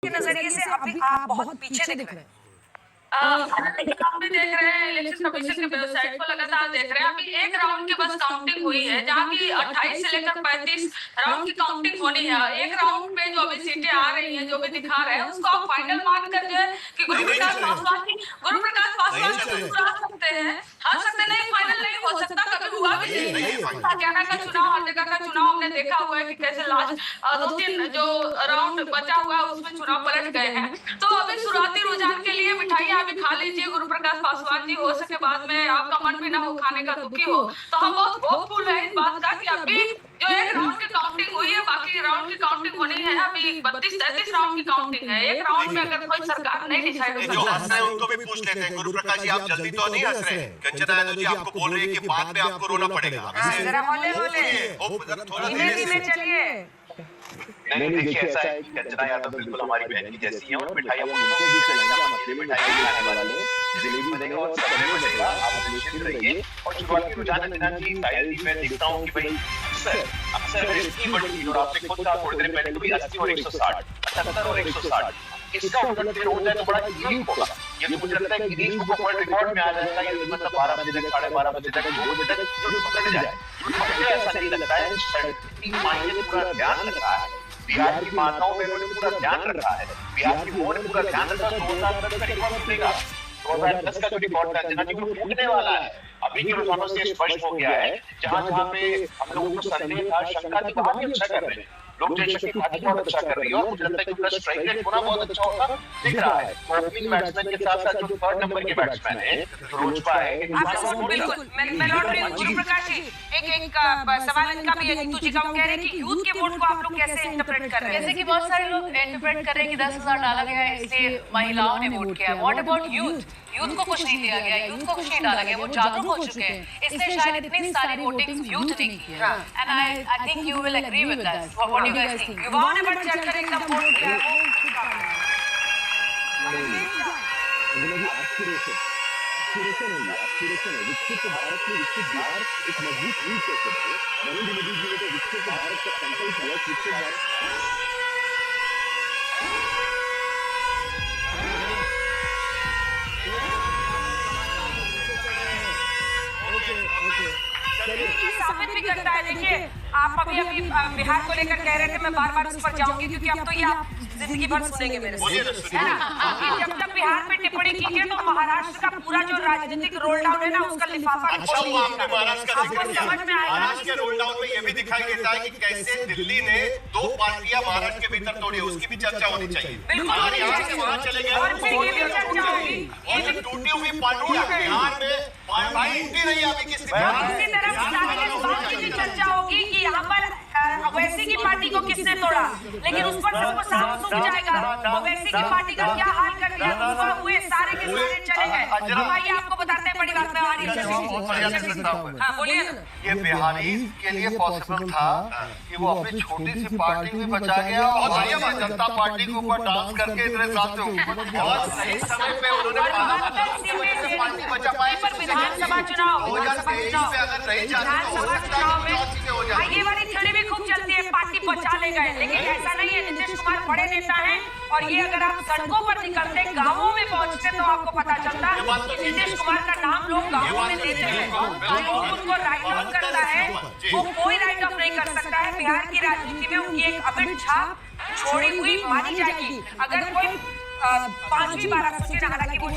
के नजरिए से अभी आप बहुत पीछे दिख रहे हैं। आप भी देख रहे हैं, इलेक्शन कमीशन की वेबसाइट को लगातार देख रहे हैं। अभी एक राउंड की बस काउंटिंग हुई है, जहां की 28 से लेकर 35 राउंड की काउंटिंग होनी है। एक राउंड में जो अभी सीटें आ रही हैं, जो भी दिखा रहे हैं, उसको आप फाइनल मान कर जो है कि गुरुप्रकाश पासवान चुरा सकते हैं। हाँ सकते नहीं, फाइनल नहीं हो सकता, कभी हुआ भी नहीं। हरियाणा का चुनाव, हर जगह का चुनाव हमने देखा हुआ है कि कैसे लास्ट 2-3 जो राउंड बचा हुआ है उसमें चुनाव पलट गए हैं। तो अभी शुरुआती रुझान के लिए मिठाइयां अभी खा लीजिए गुरुप्रकाश पासवान जी, हो सके बाद में आपका मन भी ना हो खाने का, दुखी हो। तो हम बहुत होपफुल है इस बात का कि अभी जो एक राउंड की काउंटिंग हुई है, बाकी राउंड की काउंटिंग होनी है। अभी 32-33 राउंड की काउंटिंग है। एक राउंड में अगर कोई सरकार नहीं डिसाइड हो जो हंस रहे हैं उनको भी पूछ लेते हैं। गुरुप्रकाश जी, आप जल्दी तो नहीं हंस रहे हैं? कंचना यादव जी आपको बोल रही है कि बाद में आपको रोना पड़ेगा। जरा थोड़ा धीमे चलिए। नहीं देखिए, ऐसा है कि कंचना यादव बिल्कुल हमारी बहन की जैसी है और मिठाइयां उनको भी चलेंगे, हम अपनी मिठाइयां भी खाने वाले हैं, जलेबी बनेगा और सब बनेगा। आप निश्चिंत रहिए। और शुरुआती रुझान अंजना जी शायद मैं देखता हूँ कि भाई अक्सर इतनी बड़ी और आपने खुद कहा थोड़ी देर पहले भी 80 और 160, 78 और 160, इसका उलटफेर हो जाए तो बड़ा यूनिक होगा। ये तो मुझे लगता है कि Guinness book of world record में आ जाएगा। ये मतलब 12 बजे तक, 12:30 बजे तक, 2 बजे तक जो पकड़ जाए। मुझे ऐसा नहीं लगता है, शक्ति मायने में पूरा ध्यान रख रहा है। बिहार की माताओं में उन्होंने पूरा ध्यान रखा है। बिहार की मोह ने पूरा ध्यान रखा। 2010 का रिकॉर्ड टूटेगा, 2010 का जो रिकॉर्ड था अंजना जी वो टूटने वाला है। अभी के रुझानों से स्पष्ट हो गया है। जहां पे हम लोगों को संदेह था, शंका थी, वहां भी अच्छा कर रहे हैं लोग। जनशक्ति पार्टी बहुत अच्छा कर रही है और मुझे लगता है कि उनका स्ट्राइक रेट होना बहुत अच्छा होगा, दिख रहा है। ओपनिंग बैट्समैन के साथ साथ जो 3rd नंबर के बैट्समैन है रोजपा है। बिल्कुल मैं लौट रही हूँ गुरुप्रकाश जी। एक सवाल इनका भी है। नीतू जी का कह रहे हैं कि यूथ के वोट को आप लोग कैसे इंटरप्रेट कर रहे हैं? जैसे कि बहुत सारे लोग इंटरप्रेट कर रहे हैं कि 10,000 डाला गया है इसलिए महिलाओं ने वोट किया। What about youth? यूथ को कुछ नहीं दिया गया, यूथ को कुछ नहीं डाला गया, वो जागरूक हो चुके हैं, इसलिए शायद इतनी सारी वोटिंग यूथ ने की है। And I think you will agree with that. What do you guys think? युवाओं ने बढ़ चढ़कर एकदम वोट किया है। विकसित भारत में विकसित बिहार एक मजबूत नींव कैसे बने? नरेंद्र मोदी जी ने तो विकसित भारत का संकल्प लिया। विकसित भारत साबित भी करता है। देखिए आप अभी बिहार को लेकर कह रहे थे, मैं बार उस पर जाऊंगी क्योंकि अब तो ये आप जिंदगी भर सुनेंगे मेरे से, है ना? आपकी जब तक बिहार पे टिप्पणी कीजिए तो महाराष्ट्र का पूरा जो राजनीतिक रोल डाउन है ना, उसका लिफाफा महाराष्ट्र के रोल डाउन में ये भी दिखाई देता है कि कैसे दिल्ली ने 2 पार्टियां महाराष्ट्र के भीतर तोड़ी, उसकी भी चर्चा होनी चाहिए। अगर यहाँ से वहाँ चले गए और जो टूटी हुई पार्टियां बिहार में टूटी नहीं, अभी किसी चर्चा होगी कि यहाँ पर ओवैसी की पार्टी को किसने तोड़ा, लेकिन उस पर सबको साफ सूझ जाएगा ओवैसी की पार्टी का क्या हाल कर दिया। हुए सारे के सारे चले गए। आइए आपको बताते हैं बड़ी बात में आ रही है। हाँ बोलिए। ये बिहारी के लिए पॉसिबल था कि वो अपनी छोटी सी पार्टी भी बचा गया और जनता पार्टी के ऊपर डांस करके इतने साथ बहुत सही समय पे उन्होंने पार्टी बचा पाई। पर विधानसभा चुनाव ये वाली थ्योरी भी खूब चलती है, पार्टी बचा ले गए, लेकिन ऐसा नहीं है। नीतीश कुमार बड़े नेता हैं और ये अगर आप सड़कों पर निकलते, गांवों में पहुंचते तो आपको पता चलता है नीतीश कुमार का नाम लोग गांवों में लेते हैं। लोग उनको राइट ऑफ करता है, वो कोई राइट ऑफ नहीं कर सकता है। बिहार की राजनीति में उनकी एक अमिट छाप छोड़ी हुई मानी जाएगी। अगर कोई 5वीं बार आप सोचिए ना, हालांकि वो